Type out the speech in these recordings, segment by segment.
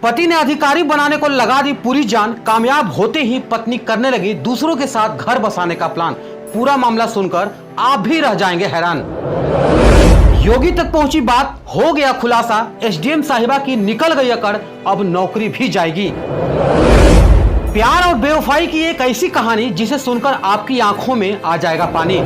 पति ने अधिकारी बनाने को लगा दी पूरी जान। कामयाब होते ही पत्नी करने लगी दूसरों के साथ घर बसाने का प्लान। पूरा मामला सुनकर आप भी रह जाएंगे हैरान। योगी तक पहुंची बात, हो गया खुलासा। एसडीएम साहिबा की निकल गई अकड़, अब नौकरी भी जाएगी। प्यार और बेवफाई की एक ऐसी कहानी जिसे सुनकर आपकी आंखों में आ जाएगा पानी।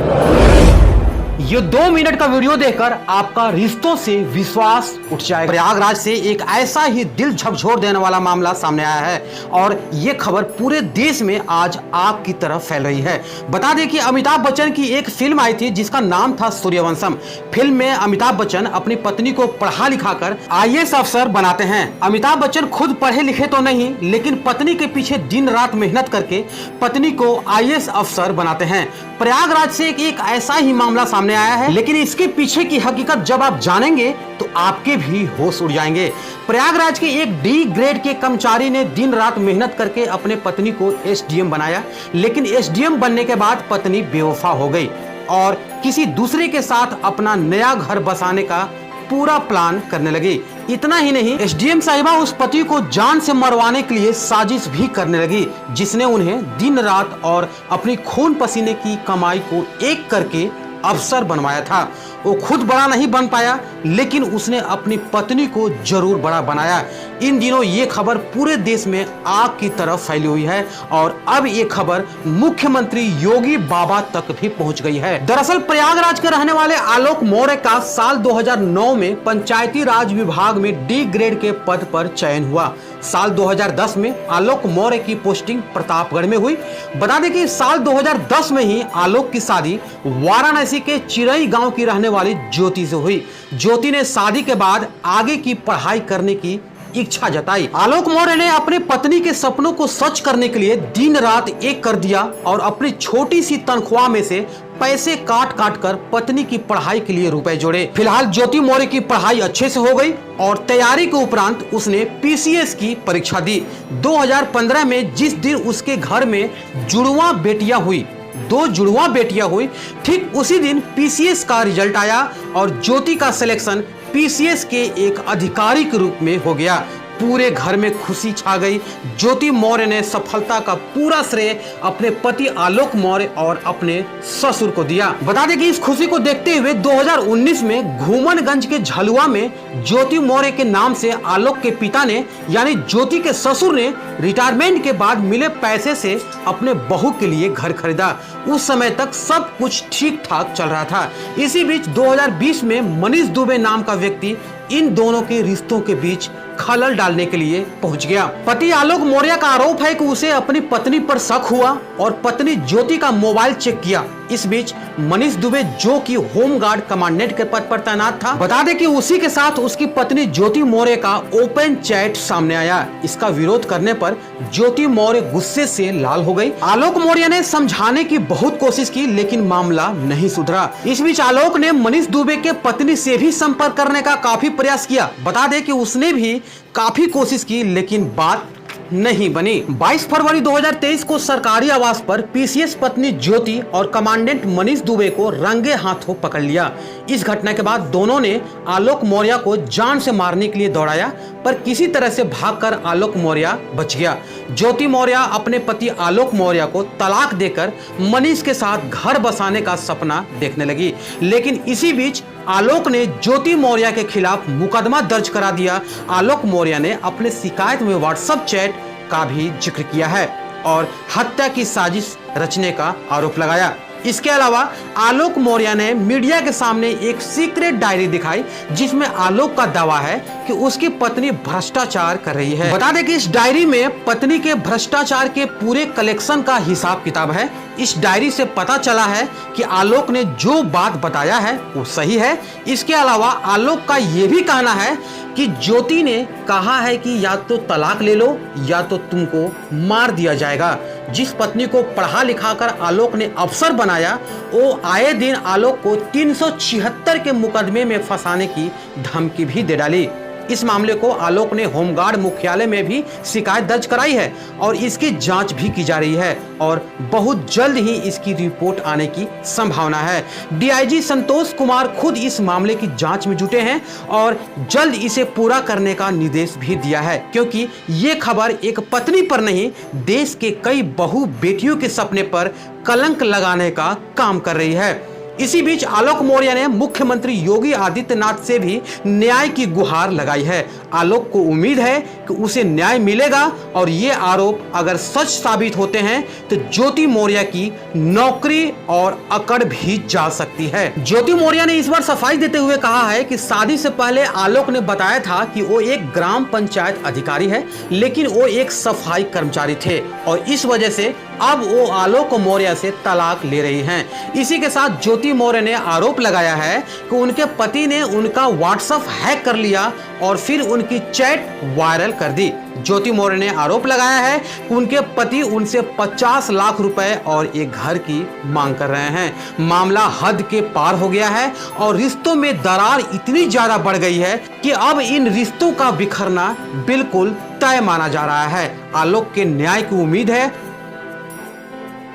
ये 2 मिनट का वीडियो देखकर आपका रिश्तों से विश्वास उठ जाएगा। प्रयागराज से एक ऐसा ही दिल झकझोर देने वाला मामला सामने आया है और ये खबर पूरे देश में आज आग की तरह फैल रही है। बता दें कि अमिताभ बच्चन की एक फिल्म आई थी जिसका नाम था सूर्यवंशम। फिल्म में अमिताभ बच्चन अपनी पत्नी को पढ़ा लिखा कर IAS अफसर बनाते हैं। अमिताभ बच्चन खुद पढ़े लिखे तो नहीं, लेकिन पत्नी के पीछे दिन रात मेहनत करके पत्नी को IAS अफसर बनाते हैं। प्रयागराज से एक ऐसा ही मामला सामने आया है, लेकिन इसके पीछे की हकीकत जब आप जानेंगे तो आपके भी होश उड़ जाएंगे। प्रयागराज के एक D ग्रेड के कर्मचारी ने दिन रात मेहनत करके अपने पत्नी को SDM बनाया, लेकिन SDM बनने के बाद पत्नी बेवफा हो गई और किसी दूसरे के साथ अपना नया घर बसाने का पूरा प्लान करने लगी। इतना ही नहीं, SDM साहिबा उस पति को जान से मरवाने के लिए साजिश भी करने लगी, जिसने उन्हें दिन रात और अपनी खून पसीने की कमाई को एक करके अफसर बनवाया था। वो खुद बड़ा नहीं बन पाया, लेकिन उसने अपनी पत्नी को जरूर बड़ा बनाया। इन दिनों ये खबर पूरे देश में आग की तरफ फैली हुई है और अब ये खबर मुख्यमंत्री योगी बाबा तक भी पहुंच गई है। दरअसल प्रयागराज के रहने वाले आलोक मौर्य का साल 2009 में पंचायती राज विभाग में D ग्रेड के पद पर चयन हुआ। साल 2010 में आलोक मौर्य की पोस्टिंग प्रतापगढ़ में हुई। बता दें कि साल 2010 में ही आलोक की शादी वाराणसी के चिरई गांव की रहने वाली ज्योति से हुई। ज्योति ने शादी के बाद आगे की पढ़ाई करने की इच्छा जताई। आलोक मौर्य ने अपने पत्नी के सपनों को सच करने के लिए दिन रात एक कर दिया और अपनी छोटी सी तनख्वाह में से पैसे काट काट कर पत्नी की पढ़ाई के लिए रुपए जोड़े। फिलहाल ज्योति मौर्य की पढ़ाई अच्छे से हो गई और तैयारी के उपरांत उसने PCS की परीक्षा दी। 2015 में जिस दिन उसके घर में जुड़वा बेटियां हुई, 2 जुड़वा बेटियां हुई, ठीक उसी दिन PCS का रिजल्ट आया और ज्योति का सिलेक्शन PCS के एक अधिकारी के रूप में हो गया। पूरे घर में खुशी छा गई। ज्योति मौर्य ने सफलता का पूरा श्रेय अपने पति आलोक मौर्य और अपने ससुर को दिया। बता दें कि इस खुशी को देखते हुए 2019 में घूमनगंज के झलुआ में ज्योति मौर्य के नाम से आलोक के पिता ने यानी ज्योति के ससुर ने रिटायरमेंट के बाद मिले पैसे से अपने बहू के लिए घर खरीदा। उस समय तक सब कुछ ठीक ठाक चल रहा था। इसी बीच 2020 में मनीष दुबे नाम का व्यक्ति इन दोनों के रिश्तों के बीच खलल डालने के लिए पहुंच गया। पति आलोक मौर्य का आरोप है कि उसे अपनी पत्नी पर शक हुआ और पत्नी ज्योति का मोबाइल चेक किया। इस बीच मनीष दुबे, जो कि होमगार्ड कमांडेंट के पद पर तैनात था, बता दें कि उसी के साथ उसकी पत्नी ज्योति मौर्य का ओपन चैट सामने आया। इसका विरोध करने पर ज्योति मौर्य गुस्से से लाल हो गई। आलोक मौर्य ने समझाने की बहुत कोशिश की, लेकिन मामला नहीं सुधरा। इस बीच आलोक ने मनीष दुबे के पत्नी से भी संपर्क करने का काफी प्रयास किया। बता दें कि उसने भी काफी कोशिश की, लेकिन बात नहीं बनी। 22 फरवरी 2023 को सरकारी आवास पर PCS पत्नी ज्योति और कमांडेंट मनीष दुबे को रंगे हाथों पकड़ लिया। इस घटना के बाद दोनों ने आलोक मौर्य को जान से मारने के लिए दौड़ाया, पर किसी तरह से भागकर आलोक मौर्य बच गया। ज्योति मौर्य अपने पति आलोक मौर्य को तलाक देकर मनीष के साथ घर बसाने का सपना देखने लगी, लेकिन इसी बीच आलोक ने ज्योति मौर्य के खिलाफ मुकदमा दर्ज करा दिया। आलोक मौर्य ने अपने शिकायत में व्हाट्सएप चैट का भी जिक्र किया है और हत्या की साजिश रचने का आरोप लगाया। इसके अलावा आलोक मौर्य ने मीडिया के सामने एक सीक्रेट डायरी दिखाई, जिसमें आलोक का दावा है कि उसकी पत्नी भ्रष्टाचार कर रही है। बता दें कि इस डायरी में पत्नी के भ्रष्टाचार के पूरे कलेक्शन का हिसाब किताब है। इस डायरी से पता चला है कि आलोक ने जो बात बताया है वो सही है। इसके अलावा आलोक का ये भी कहना है कि ज्योति ने कहा है कि या तो तलाक ले लो या तो तुमको मार दिया जाएगा। जिस पत्नी को पढ़ा लिखा कर आलोक ने अफसर बनाया, वो आए दिन आलोक को 376 के मुकदमे में फंसाने की धमकी भी दे डाली। इस मामले को आलोक ने होमगार्ड मुख्यालय में भी शिकायत दर्ज कराई है और इसकी जांच भी की जा रही है और बहुत जल्द ही इसकी रिपोर्ट आने की संभावना है। डीआईजी संतोष कुमार खुद इस मामले की जांच में जुटे हैं और जल्द इसे पूरा करने का निर्देश भी दिया है, क्योंकि ये खबर एक पत्नी पर नहीं, देश के कई बहू बेटियों के सपने पर कलंक लगाने का काम कर रही है। इसी बीच आलोक मौर्य ने मुख्यमंत्री योगी आदित्यनाथ से भी न्याय की गुहार लगाई है। आलोक को उम्मीद है कि उसे न्याय मिलेगा और ये आरोप अगर सच साबित होते हैं तो ज्योति मौर्य की नौकरी और अकड़ भी जा सकती है। ज्योति मौर्य ने इस बार सफाई देते हुए कहा है कि शादी से पहले आलोक ने बताया था कि वो एक ग्राम पंचायत अधिकारी है, लेकिन वो एक सफाई कर्मचारी थे और इस वजह से अब वो आलोक मौर्य से तलाक ले रही हैं। इसी के साथ ज्योति मौर्य ने आरोप लगाया है कि उनके पति ने उनका व्हाट्सएप हैक कर लिया और फिर उनकी चैट वायरल कर दी। ज्योति मौर्य ने आरोप लगाया है कि उनके पति उनसे 50 लाख रुपए और एक घर की मांग कर रहे हैं। मामला हद के पार हो गया है और रिश्तों में दरार इतनी ज्यादा बढ़ गई है कि अब इन रिश्तों का बिखरना बिल्कुल तय माना जा रहा है। आलोक के न्याय की उम्मीद है,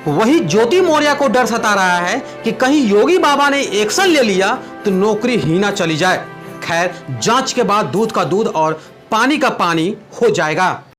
वही ज्योति मौर्य को डर सता रहा है कि कहीं योगी बाबा ने एक्शन ले लिया तो नौकरी ही ना चली जाए। खैर, जांच के बाद दूध का दूध और पानी का पानी हो जाएगा।